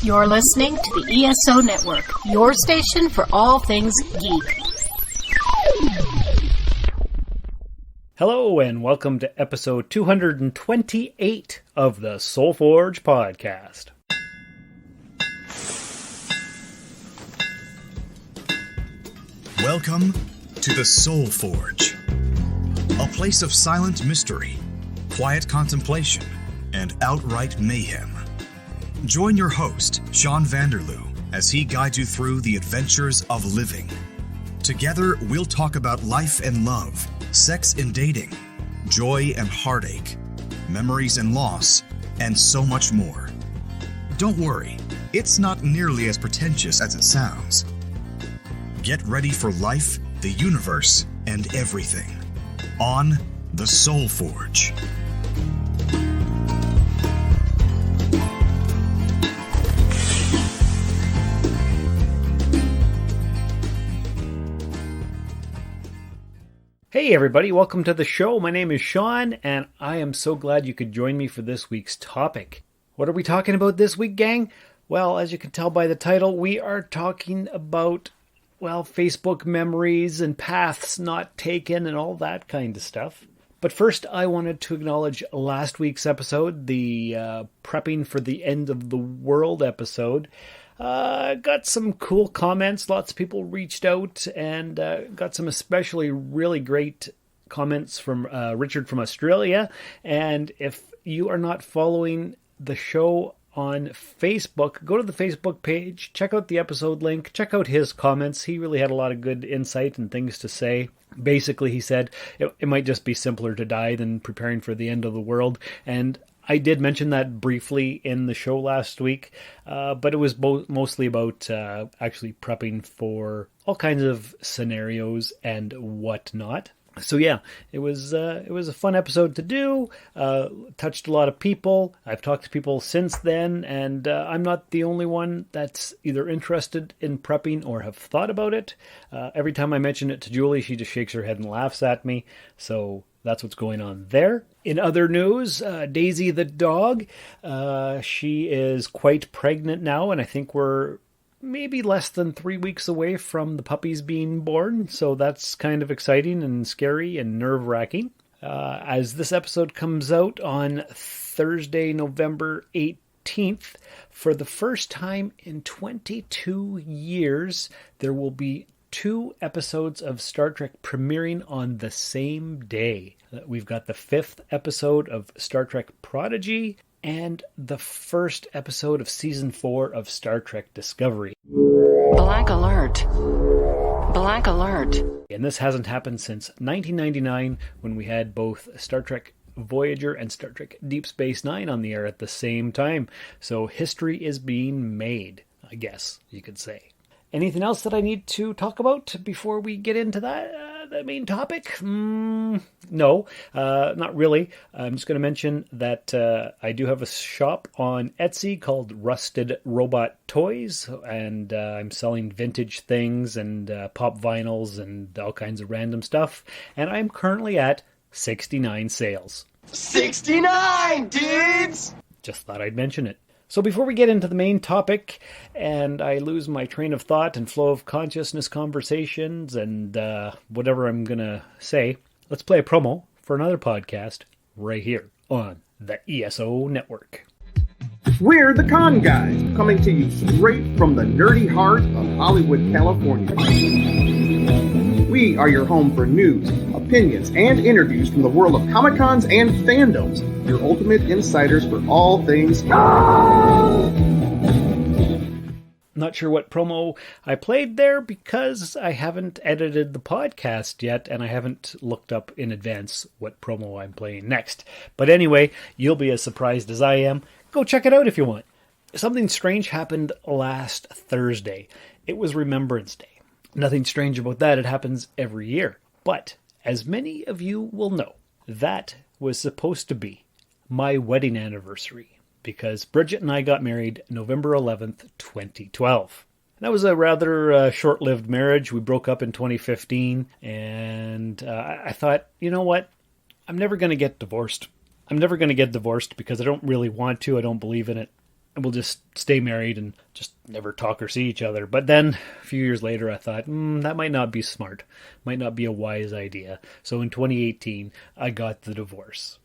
You're listening to the ESO Network, your station for all things geek. Hello and welcome to episode 228 of the Soul Forge podcast. Welcome to the Soul Forge, a place of silent mystery, quiet contemplation, and outright mayhem. Join your host, Sean Vanderloo, as he guides you through the adventures of living. Together, we'll talk about life and love, sex and dating, joy and heartache, memories and loss, and so much more. Don't worry, it's not nearly as pretentious as it sounds. Get ready for life, the universe, and everything on the Soul Forge. Hey everybody, welcome to the show. My name is Sean, and I am so glad you could join me for this week's topic. What are we talking about this week, gang? Well, as you can tell by the title, we are talking about, Facebook memories and paths not taken and all that kind of stuff. But first, I wanted to acknowledge last week's episode, the Prepping for the End of the World episode. Got some cool comments. Lots of people reached out and got some especially really great comments from Richard from Australia. And if you are not following the show on Facebook, go to the Facebook page, check out the episode link, check out his comments. He really had a lot of good insight and things to say. Basically, he said it might just be simpler to die than preparing for the end of the world. And I did mention that briefly in the show last week, but it was mostly about actually prepping for all kinds of scenarios and whatnot. So yeah, it was a fun episode to do. Touched a lot of people. I've talked to people since then, and I'm not the only one that's either interested in prepping or have thought about it. Every time I mention it to Julie, she just shakes her head and laughs at me. So that's what's going on there. In other news, Daisy the dog, she is quite pregnant now, and I think we're maybe less than 3 weeks away from the puppies being born. So that's kind of exciting and scary and nerve-wracking. As this episode comes out on Thursday, November 18th, for the first time in 22 years, there will be 2 episodes of Star Trek premiering on the same day. We've got the 5th episode of Star Trek Prodigy and the first episode of Season 4 of Star Trek Discovery. Black alert. Black alert. And this hasn't happened since 1999 when we had both Star Trek Voyager and Star Trek Deep Space Nine on the air at the same time. So history is being made, I guess you could say. Anything else that I need to talk about before we get into the main topic? No, not really. I'm just going to mention that I do have a shop on Etsy called Rusted Robot Toys, and I'm selling vintage things and pop vinyls and all kinds of random stuff. And I'm currently at 69 sales. 69, dudes! Just thought I'd mention it. So before we get into the main topic, and I lose my train of thought and flow of consciousness conversations and whatever I'm going to say, let's play a promo for another podcast right here on the ESO Network. We're the Con Guys, coming to you straight from the nerdy heart of Hollywood, California. We are your home for news, opinions, and interviews from the world of Comic-Cons and fandoms, your ultimate insiders for all things. Not sure what promo I played there because I haven't edited the podcast yet and I haven't looked up in advance what promo I'm playing next. But anyway, you'll be as surprised as I am. Go check it out if you want. Something strange happened last Thursday. It was Remembrance Day. Nothing strange about that. It happens every year. But as many of you will know, that was supposed to be my wedding anniversary because Bridget and I got married November 11th, 2012. That was a rather short-lived marriage. We broke up in 2015, and I thought, you know what? I'm never going to get divorced. I'm never going to get divorced because I don't really want to. I don't believe in it. we'll just stay married and just never talk or see each other. But then a few years later, I thought, that might not be smart, might not be a wise idea. So in 2018, I got the divorce.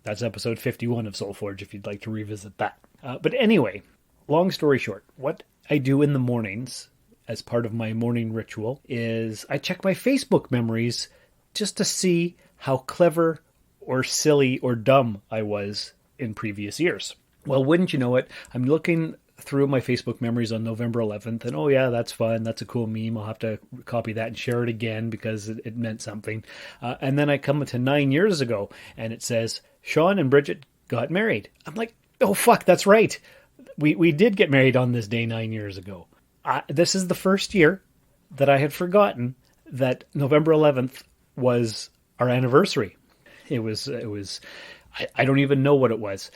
That's episode 51 of Soul Forge if you'd like to revisit that. But anyway, long story short, what I do in the mornings as part of my morning ritual is I check my Facebook memories just to see how clever or silly or dumb I was in previous years. Well, wouldn't you know it, I'm looking through my Facebook memories on November 11th, and oh yeah, that's fun, that's a cool meme, I'll have to copy that and share it again because it meant something. And then I come to 9 years ago, and it says, Sean and Bridget got married. I'm like, oh fuck, that's right. We did get married on this day 9 years ago. This is the first year that I had forgotten that November 11th was our anniversary. It was. I don't even know what it was.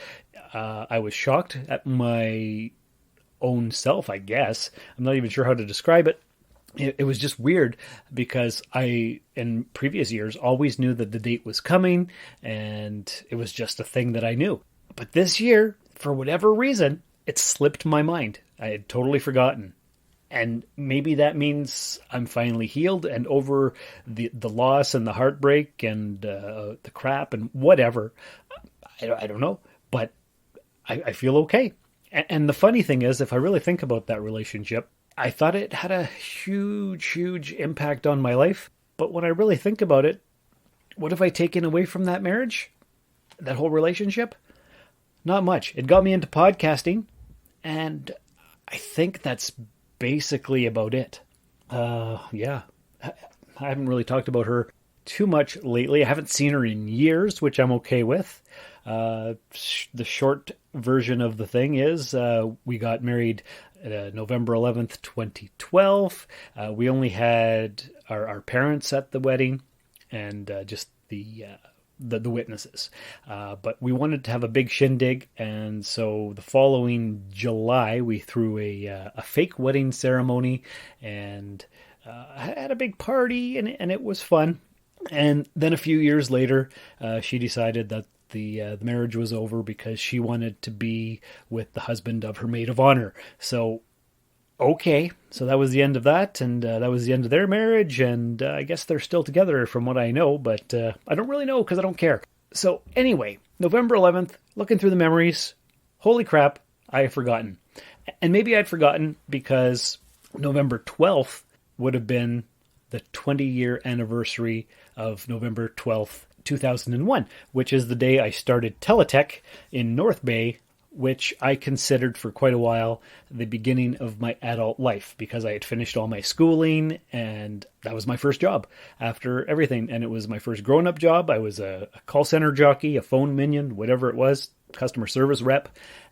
I was shocked at my own self, I guess. I'm not even sure how to describe it. It was just weird because I, in previous years, always knew that the date was coming and it was just a thing that I knew. But this year, for whatever reason, it slipped my mind. I had totally forgotten. And maybe that means I'm finally healed and over the loss and the heartbreak and the crap and whatever. I don't know, but I feel okay. And the funny thing is, if I really think about that relationship, I thought it had a huge, huge impact on my life. But when I really think about it, what have I taken away from that marriage? That whole relationship? Not much. It got me into podcasting, and I think that's basically about it. Yeah. I haven't really talked about her too much lately. I haven't seen her in years, which I'm okay with. The short version of the thing is we got married November 11th, 2012. We only had our parents at the wedding and just the witnesses. But we wanted to have a big shindig, and so the following July we threw a fake wedding ceremony and had a big party, and it was fun. And then a few years later, she decided that the marriage was over because she wanted to be with the husband of her maid of honor. So, okay, so that was the end of that, and that was the end of their marriage, and I guess they're still together from what I know, but I don't really know because I don't care. So anyway, November 11th, looking through the memories, holy crap, I had forgotten. And maybe I'd forgotten because November 12th would have been the 20-year anniversary of November 12th, 2001, which is the day I started Teletech in North Bay, which I considered for quite a while the beginning of my adult life because I had finished all my schooling and that was my first job after everything. And it was my first grown-up job. I was a call center jockey, a phone minion, whatever it was, customer service rep.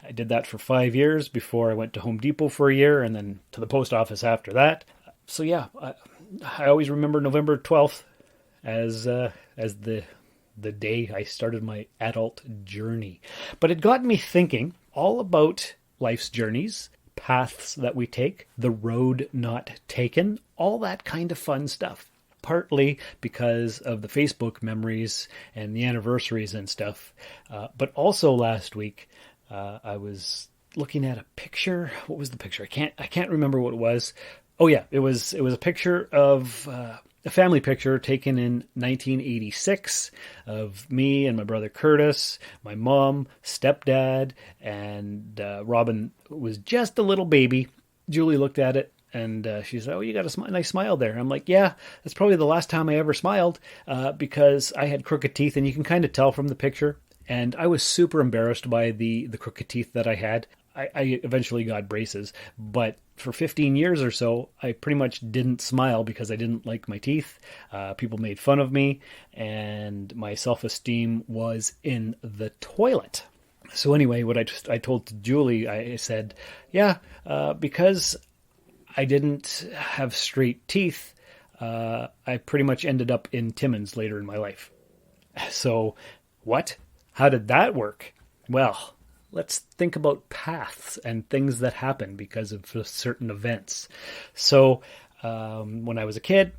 I did that for 5 years before I went to Home Depot for a year and then to the post office after that. So yeah, I always remember November 12th as the day I started my adult journey. But it got me thinking all about life's journeys, paths that we take, the road not taken, all that kind of fun stuff. Partly because of the Facebook memories and the anniversaries and stuff. But also last week, I was looking at a picture. What was the picture? I can't remember what it was. Oh yeah, it was a picture of a family picture taken in 1986 of me and my brother Curtis, my mom, stepdad, and Robin was just a little baby. Julie looked at it and she said, "Oh, you got a nice smile there." I'm like, "Yeah, that's probably the last time I ever smiled because I had crooked teeth, and you can kind of tell from the picture." And I was super embarrassed by the crooked teeth that I had. I eventually got braces, but for 15 years or so, I pretty much didn't smile because I didn't like my teeth. People made fun of me, and my self-esteem was in the toilet. So anyway, what I told to Julie, I said, yeah, because I didn't have straight teeth, I pretty much ended up in Timmins later in my life. So what? How did that work? Well, let's think about paths and things that happen because of certain events. So when I was a kid,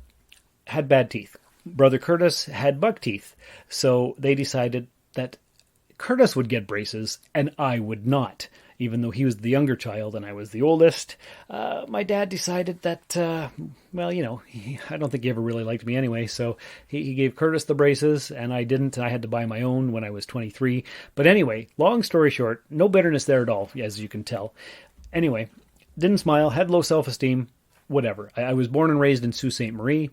I had bad teeth. Brother Curtis had buck teeth. So they decided that Curtis would get braces and I would not. even though he was the younger child and I was the oldest. My dad decided that, I don't think he ever really liked me anyway, so he gave Curtis the braces, and I didn't. I had to buy my own when I was 23. But anyway, long story short, no bitterness there at all, as you can tell. Anyway, didn't smile, had low self-esteem, whatever. I was born and raised in Sault Ste. Marie,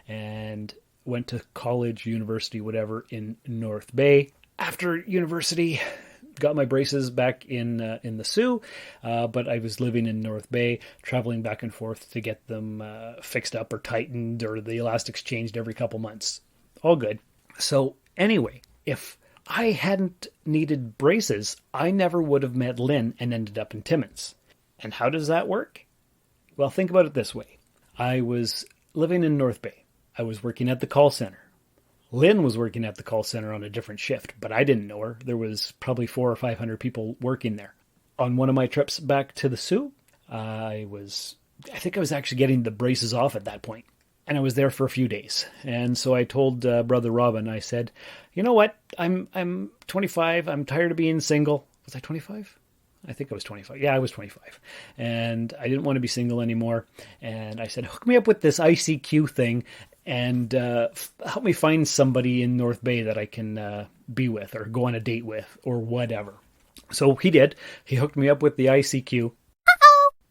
and went to college, university, whatever, in North Bay. After university, got my braces back in the Sioux, but I was living in North Bay, traveling back and forth to get them fixed up or tightened, or the elastics changed every couple months. All good. So anyway, if I hadn't needed braces, I never would have met Lynn and ended up in Timmins. And how does that work? Well, think about it this way. I was living in North Bay. I was working at the call center. Lynn was working at the call center on a different shift, but I didn't know her. There was probably 400 or 500 people working there. On one of my trips back to the Sioux, I think I was actually getting the braces off at that point, and I was there for a few days. And so I told Brother Robin, I said, you know what? I'm 25. I'm tired of being single. Was I 25? I think I was 25. Yeah, I was 25. And I didn't want to be single anymore. And I said, hook me up with this ICQ thing and help me find somebody in North Bay that I can be with or go on a date with or whatever. So he did. He hooked me up with the ICQ.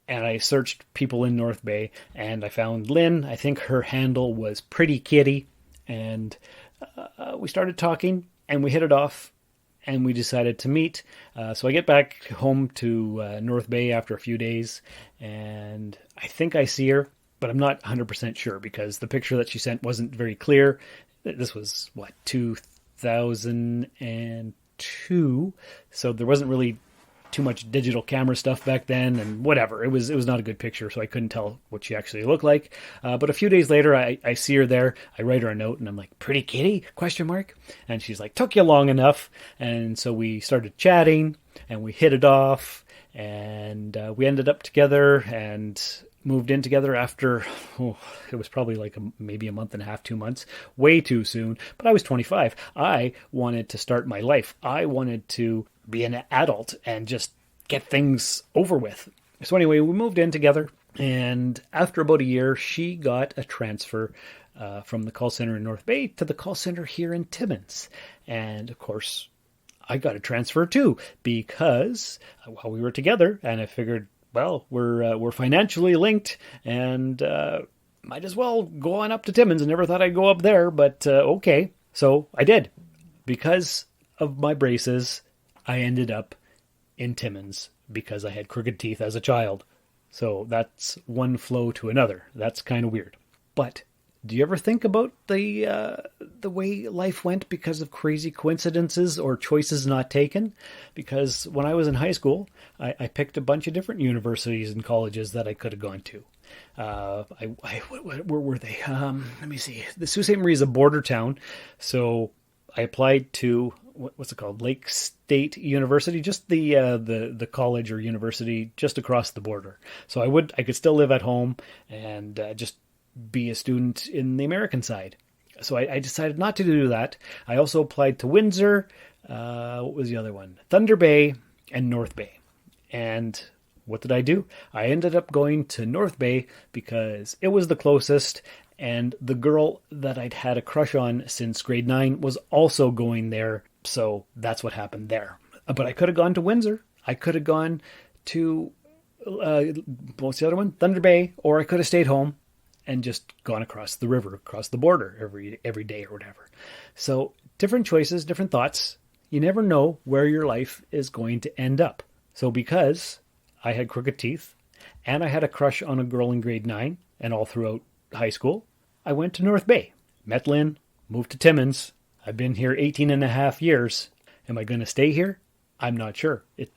And I searched people in North Bay, and I found Lynn. I think her handle was Pretty Kitty. And we started talking, and we hit it off, and we decided to meet. So I get back home to North Bay after a few days, and I think I see her, but I'm not 100% sure because the picture that she sent wasn't very clear. This was, 2002? So there wasn't really too much digital camera stuff back then, and whatever. It was not a good picture, so I couldn't tell what she actually looked like. But a few days later, I see her there. I write her a note, and I'm like, "Pretty Kitty?" ? And she's like, "Took you long enough." And so we started chatting, and we hit it off, and we ended up together, and moved in together after, it was probably maybe a month and a half, 2 months, way too soon. But I was 25. I wanted to start my life. I wanted to be an adult and just get things over with. So anyway, we moved in together. And after about a year, she got a transfer from the call center in North Bay to the call center here in Timmins. And of course, I got a transfer too, because while we were together, and I figured, well, we're financially linked, and might as well go on up to Timmins. I never thought I'd go up there, but okay. So I did. Because of my braces, I ended up in Timmins because I had crooked teeth as a child. So that's one flow to another. That's kind of weird. But do you ever think about the way life went because of crazy coincidences or choices not taken? Because when I was in high school, I picked a bunch of different universities and colleges that I could have gone to. Where were they? Let me see. The Sault Ste. Marie is a border town, so I applied to what's it called? Lake State University, just the college or university just across the border. So I could still live at home and just be a student in the American side. So I decided not to do that. I also applied to Windsor. What was the other one? Thunder Bay and North Bay. And what did I do? I ended up going to North Bay because it was the closest, and the girl that I'd had a crush on since grade 9 was also going there. So that's what happened there. But I could have gone to Windsor. I could have gone to, what's the other one? Thunder Bay. Or I could have stayed home and just gone across the river, across the border every day or whatever. So different choices, different thoughts. You never know where your life is going to end up. So because I had crooked teeth and I had a crush on a girl in grade 9 and all throughout high school, I went to North Bay, met Lynn, moved to Timmins. I've been here 18 and a half years. Am I going to stay here? I'm not sure. It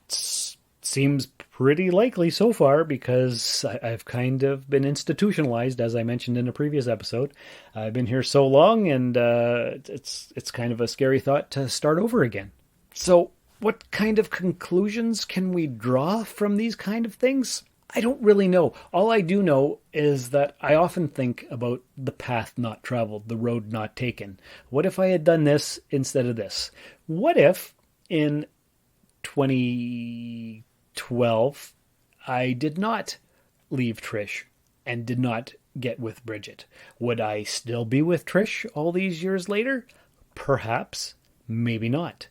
seems pretty likely so far because I've kind of been institutionalized, as I mentioned in a previous episode. I've been here so long, and it's kind of a scary thought to start over again. So what kind of conclusions can we draw from these kind of things? I don't really know. All I do know is that I often think about the path not traveled, the road not taken. What if I had done this instead of this? What if in 2010, 12, I did not leave Trish and did not get with Bridget. Would I still be with Trish all these years later? Perhaps, maybe not.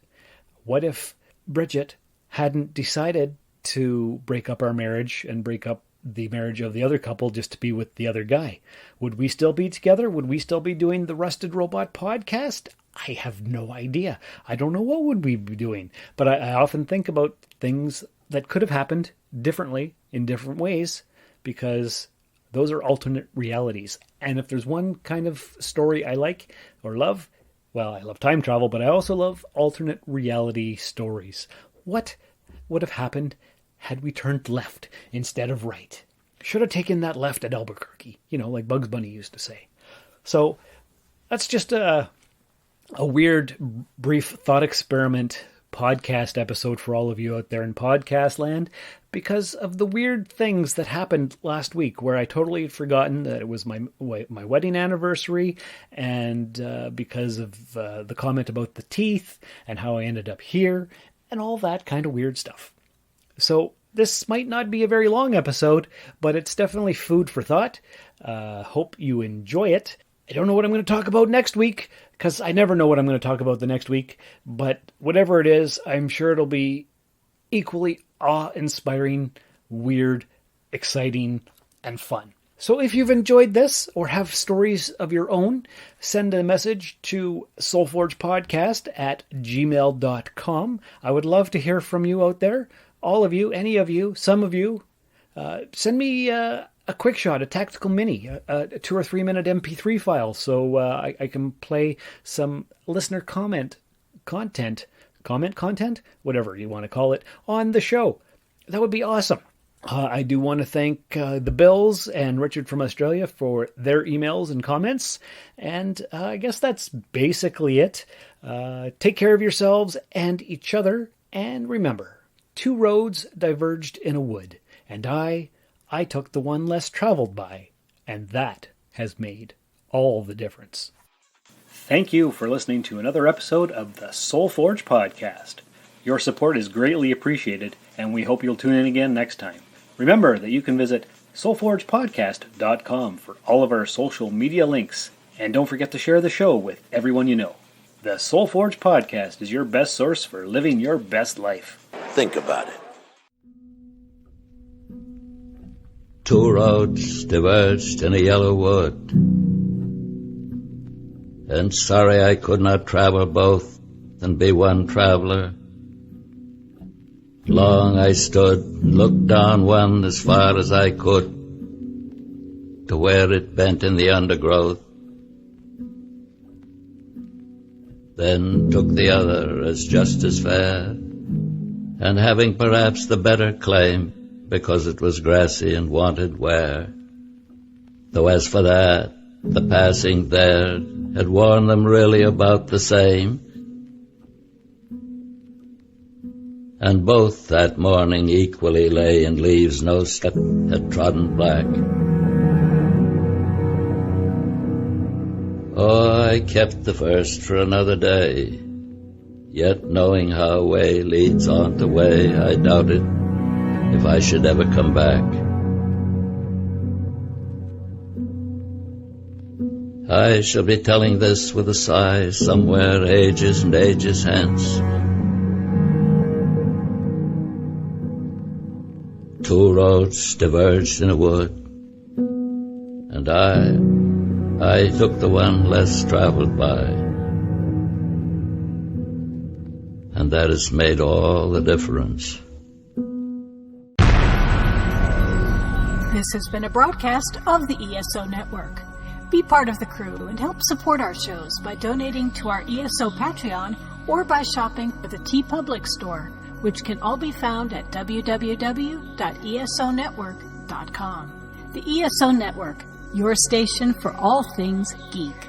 What if Bridget hadn't decided to break up our marriage and break up the marriage of the other couple just to be with the other guy? Would we still be together? Would we still be doing the Rusted Robot podcast? I have no idea. I don't know what would we be doing, but I often think about things that could have happened differently in different ways, because those are alternate realities. And if there's one kind of story I like or love, well, I love time travel, but I also love alternate reality stories. What would have happened had we turned left instead of right? Should have taken that left at Albuquerque, like Bugs Bunny used to say. So that's just a weird, brief thought experiment podcast episode for all of you out there in podcast land, because of the weird things that happened last week, where I totally had forgotten that it was my wedding anniversary, and because of the comment about the teeth and how I ended up here and all that kind of weird stuff. So this might not be a very long episode, but it's definitely food for thought. Hope you enjoy it. I don't know what I'm going to talk about next week, because I never know what I'm going to talk about the next week. But whatever it is, I'm sure it'll be equally awe-inspiring, weird, exciting, and fun. So if you've enjoyed this or have stories of your own, send a message to soulforgepodcast@gmail.com. I would love to hear from you out there. All of you, any of you, some of you. Send me a quick shot, a tactical mini, a 2 or 3 minute MP3 file, so I can play some listener content, whatever you want to call it, on the show. That would be awesome. I do want to thank the Bills and Richard from Australia for their emails and comments, and I guess that's basically it. Take care of yourselves and each other, and remember, 2 roads diverged in a wood, and I took the one less traveled by, and that has made all the difference. Thank you for listening to another episode of the Soul Forge Podcast. Your support is greatly appreciated, and we hope you'll tune in again next time. Remember that you can visit soulforgepodcast.com for all of our social media links, and don't forget to share the show with everyone you know. The Soul Forge Podcast is your best source for living your best life. Think about it. 2 roads diverged in a yellow wood, and sorry I could not travel both and be one traveler. Long I stood and looked down one as far as I could, to where it bent in the undergrowth, then took the other as just as fair, and having perhaps the better claim, because it was grassy and wanted wear. Though as for that, the passing there had worn them really about the same, and both that morning equally lay in leaves no step had trodden black. Oh, I kept the first for another day, yet knowing how a way leads on to way, I doubted if I should ever come back. I shall be telling this with a sigh somewhere ages and ages hence. 2 roads diverged in a wood, and I took the one less traveled by, and that has made all the difference. This has been a broadcast of the ESO Network. Be part of the crew and help support our shows by donating to our ESO Patreon or by shopping at the TeePublic store, which can all be found at www.esonetwork.com. The ESO Network, your station for all things geek.